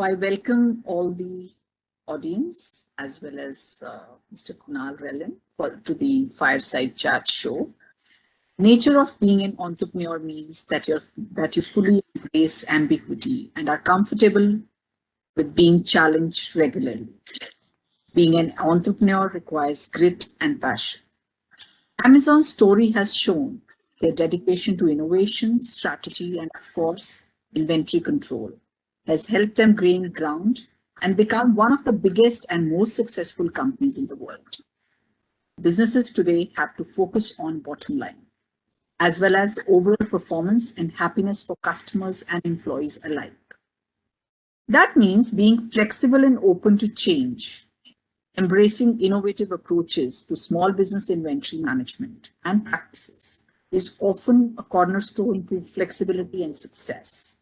I welcome all the audience as well as Mr. Kunal Relan to the Fireside Chat show. Nature of being an entrepreneur means that you fully embrace ambiguity and are comfortable with being challenged regularly. Being an entrepreneur requires grit and passion. Amazon's story has shown their dedication to innovation, strategy, and of course, inventory control has helped them gain ground and become one of the biggest and most successful companies in the world. Businesses today have to focus on bottom line, as well as overall performance and happiness for customers and employees alike. That means being flexible and open to change, embracing innovative approaches to small business inventory management and practices is often a cornerstone to flexibility and success.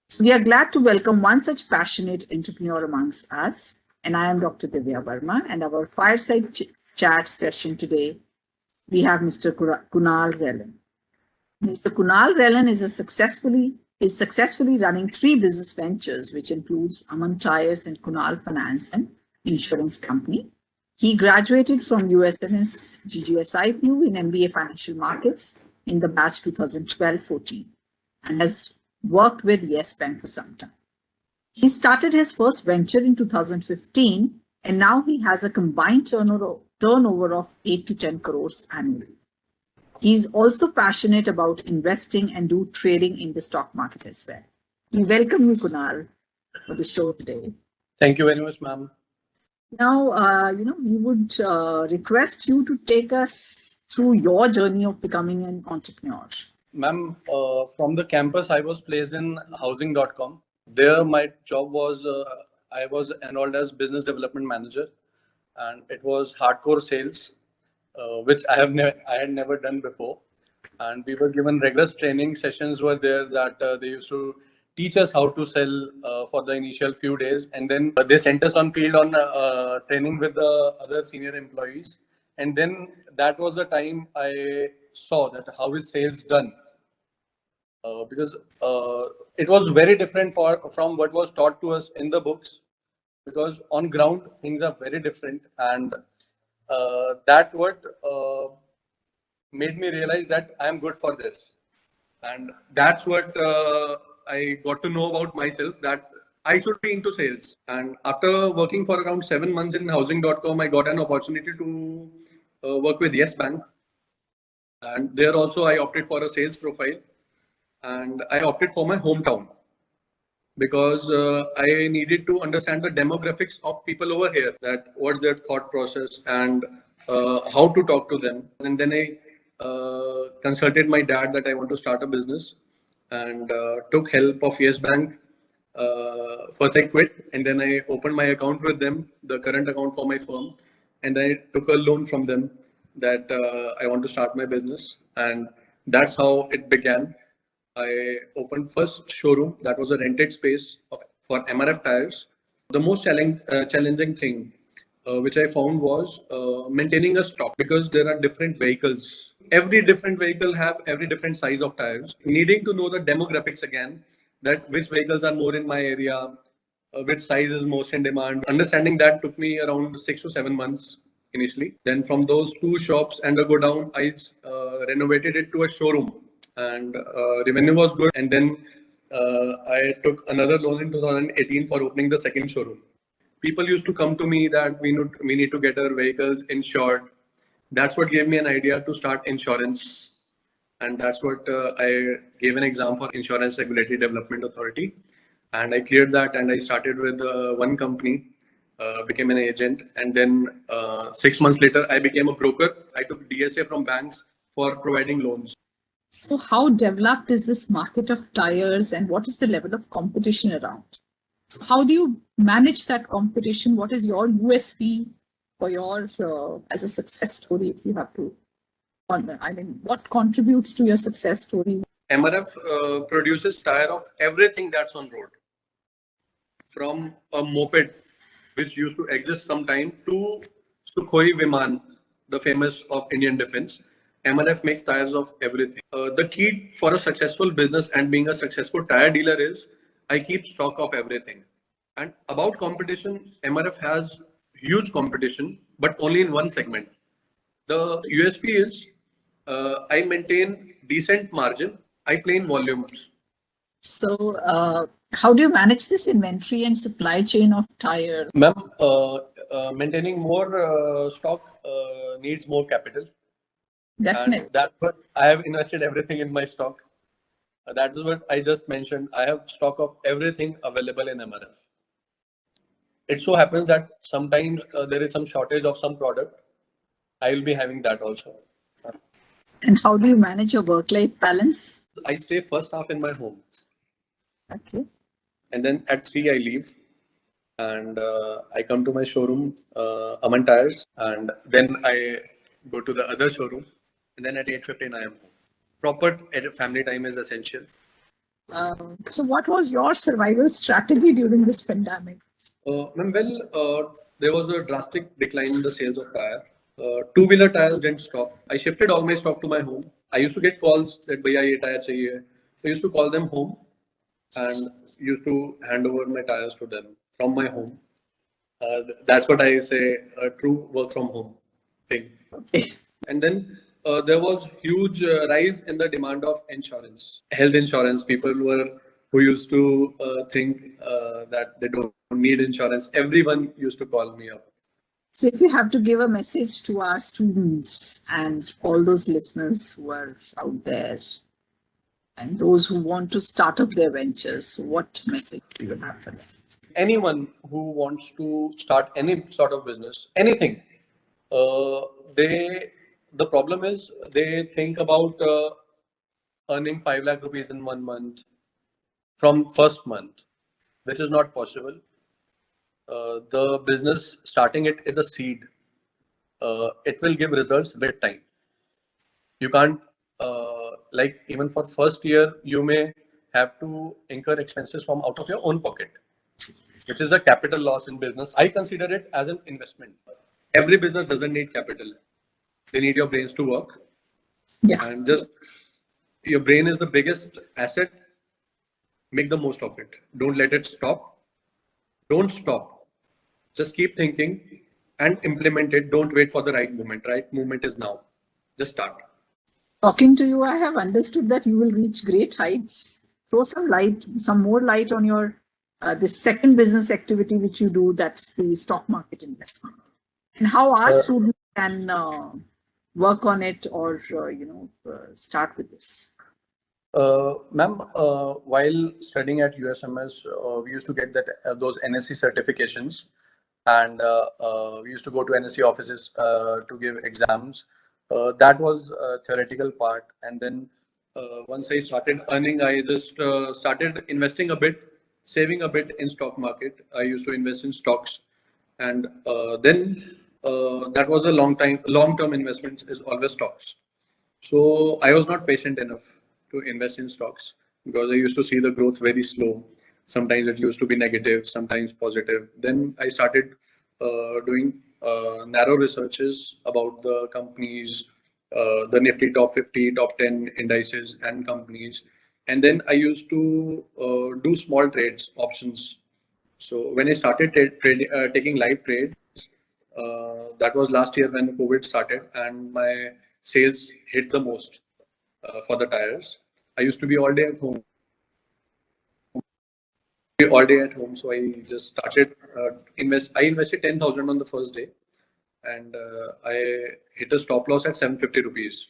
So we are glad to welcome one such passionate entrepreneur amongst us, and I am Dr. Divya Verma, and our Fireside Chat session today, we have Mr. Kunal Relan. Mr. Kunal Relan is successfully running 3 business ventures, which includes Aman Tyres and Kunal Finance and Insurance Company. He graduated from USMS GGSIPU in MBA Financial Markets in the batch 2012-14 and has worked with Yes Bank for some time. He started his first venture in 2015 and now he has a combined turnover of 8 to 10 crores annually. He's also passionate about investing and do trading in the stock market as well. We welcome you, Kunal, for the show today. Thank you very much, ma'am. Now, we would request you to take us through your journey of becoming an entrepreneur. Ma'am, from the campus, I was placed in housing.com. There, my job was, I was enrolled as business development manager, and it was hardcore sales, which I had never done before. And we were given regular training sessions were there that they used to teach us how to sell for the initial few days, and then they sent us on field on training with the other senior employees. And then that was the time I saw that how is sales done, because it was very different from what was taught to us in the books, because on ground things are very different, and that what made me realize that I am good for this, and that's what I got to know about myself, that I should be into sales. And after working for around 7 months in housing.com, I got an opportunity to work with Yes Bank. And there also I opted for a sales profile, and I opted for my hometown because I needed to understand the demographics of people over here, that what's their thought process and how to talk to them. And then I consulted my dad that I want to start a business, and took help of Yes Bank. First I quit, and then I opened my account with them, the current account for my firm, and I took a loan from them that I want to start my business, and that's how it began. I opened first showroom that was a rented space for MRF tires. The most challenging thing which I found was maintaining a stock, because there are different vehicles. Every different vehicle have every different size of tires. Needing to know the demographics again, that which vehicles are more in my area, which size is most in demand. Understanding that took me around 6 to 7 months initially. Then from those 2 shops and a go down, I renovated it to a showroom, and revenue was good. And then I took another loan in 2018 for opening the second showroom. People used to come to me that we need to get our vehicles insured. That's what gave me an idea to start insurance. And that's what I gave an exam for Insurance Regulatory Development Authority. And I cleared that, and I started with one company, became an agent. And then 6 months later, I became a broker. I took DSA from banks for providing loans. So how developed is this market of tires, and what is the level of competition around? So how do you manage that competition? What is your USP for your as a success story, if you have to? What contributes to your success story? MRF produces tire of everything that's on road, from a moped, which used to exist sometime, to Sukhoi Viman, the famous of Indian Defense. MRF makes tires of everything. The key for a successful business and being a successful tire dealer is I keep stock of everything. And about competition, MRF has huge competition, but only in one segment. The USP is I maintain decent margin. I play in volumes. So, how do you manage this inventory and supply chain of tires? Ma'am, maintaining more stock needs more capital. Definitely. And that's what I have invested everything in my stock. That's what I just mentioned. I have stock of everything available in MRF. It so happens that sometimes there is some shortage of some product. I will be having that also. And how do you manage your work-life balance? I stay first half in my home, Okay. and then at 3 I leave, and I come to my showroom, Aman Tyres, and then I go to the other showroom, and then at 8:15 I am home. Proper family time is essential. So, what was your survival strategy during this pandemic? There was a drastic decline in the sales of tire. Two-wheeler tires didn't stop. I shifted all my stock to my home. I used to get calls that bhaiya ye tire chahiye. I used to call them home and used to hand over my tires to them from my home. That's what I say, a true work from home thing. Okay. And then there was huge rise in the demand of insurance, health insurance. People who used to think that they don't need insurance. Everyone used to call me up. So, if you have to give a message to our students and all those listeners who are out there and those who want to start up their ventures, what message do you have for them? Anyone who wants to start any sort of business, anything, uh, they the problem is they think about earning 5 lakh rupees in 1 month from first month, which is not possible. The business starting it is a seed. It will give results with time. You can't like even for first year you may have to incur expenses from out of your own pocket, which is a capital loss in business. I consider it as an investment. Every business doesn't need capital. They need your brains to work, Yeah. and just your brain is the biggest asset. Make the most of it. Don't let it stop. Don't stop. Just keep thinking and implement it. Don't wait for the right moment. Right moment is now. Just start. Talking to you, I have understood that you will reach great heights. Throw some light, some more light on your this second business activity which you do. That's the stock market investment, and how our students can work on it or start with this. Ma'am, while studying at USMS, we used to get that those NSC certifications, and we used to go to NSC offices to give exams. That was a theoretical part, and then once I started earning, I just started investing a bit, saving a bit in stock market. I used to invest in stocks, and then that was a long-term investments is always stocks. So I was not patient enough to invest in stocks because I used to see the growth very slow. Sometimes it used to be negative, sometimes positive. Then I started doing narrow researches about the companies, the Nifty top 50, top 10 indices and companies. And then I used to do small trades, options. So when I started taking live trades, that was last year when COVID started, and my sales hit the most for the tires. I used to be all day at home, so I just started invest. I invested 10,000 on the first day, and I hit a stop loss at 750 rupees.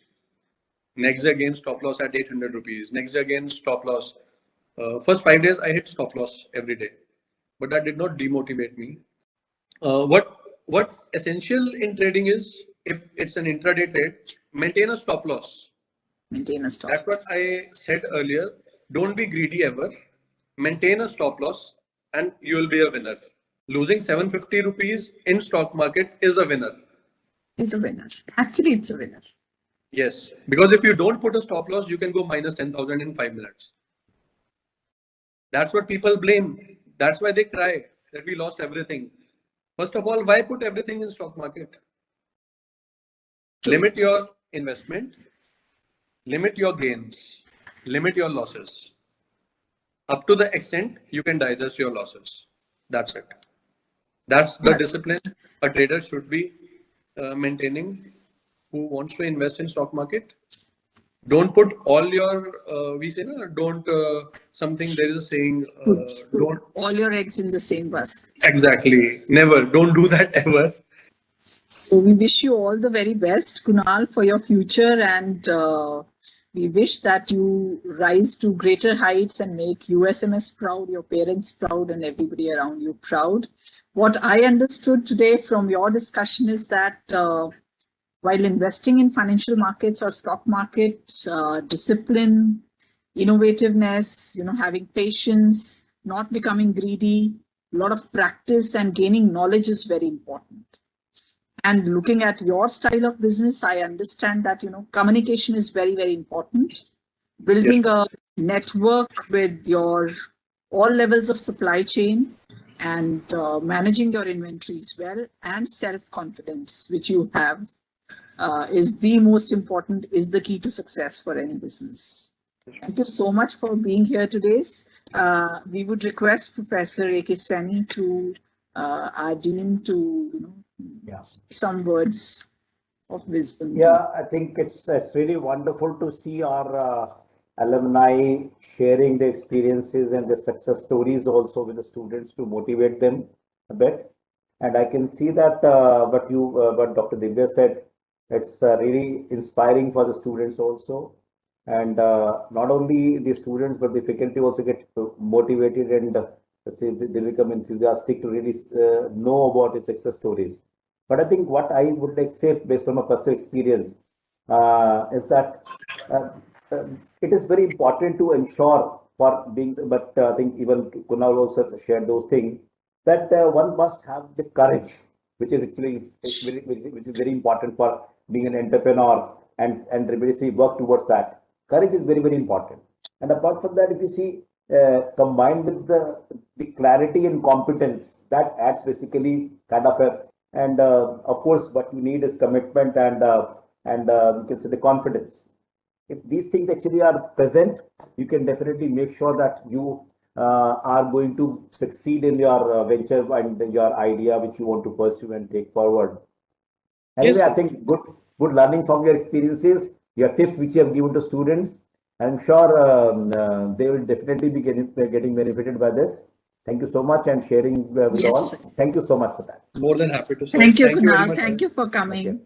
Next day again stop loss at 800 rupees. Next day again stop loss. First 5 days I hit stop loss every day, but that did not demotivate me. What essential in trading is, if it's an intraday trade, maintain a stop loss. Maintain a stop. That's what I said earlier. Don't be greedy ever. Maintain a stop loss, and you will be a winner. Losing 750 rupees in stock market is a winner. It's a winner. Actually, it's a winner. Yes, because if you don't put a stop loss, you can go minus 10,000 in 5 minutes. That's what people blame. That's why they cry that we lost everything. First of all, why put everything in stock market? Limit your investment, limit your gains, limit your losses. Up to the extent you can digest your losses. That's it. That's the That's discipline a trader should be maintaining who wants to invest in stock market. Don't put all your we say no, don't something there is a saying put don't all your eggs in the same basket. exactly never don't do that ever. So we wish you all the very best, Kunal, for your future, and we wish that you rise to greater heights and make USMS proud, your parents proud, and everybody around you proud. What I understood today from your discussion is that while investing in financial markets or stock markets, discipline, innovativeness, having patience, not becoming greedy, a lot of practice and gaining knowledge is very important. And looking at your style of business, I understand that communication is very, very important. Building a network with your all levels of supply chain and managing your inventories well, and self-confidence, which you have, is the most important, is the key to success for any business. Thank you so much for being here today. We would request Professor A.K. Saini to our dean to some words of wisdom. Yeah, I think it's really wonderful to see our alumni sharing the experiences and the success stories also with the students to motivate them a bit. And I can see that what Dr. Divya said, it's really inspiring for the students also. And not only the students, but the faculty also get motivated and they become enthusiastic to really know about the success stories. But I think what I would like say, based on my personal experience, is that uh, it is very important to ensure for being, but I think even Kunal also shared those things, that one must have the courage, which is actually which is very important for being an entrepreneur, and really work towards that. Courage is very, very important. And apart from that, if you see, combined with the clarity and competence, that adds basically kind of a, and of course what you need is commitment and you can say the confidence. If these things actually are present, you can definitely make sure that you are going to succeed in your venture and your idea which you want to pursue and take forward. Anyway, Yes. I think good learning from your experiences, your tips which you have given to students. I'm sure they will definitely be getting benefited by this. Thank you so much and sharing with Yes. all. Thank you so much for that. More than happy to, sir. Thank you, Thank you very Kunal. much, sir. Thank you for Okay. coming.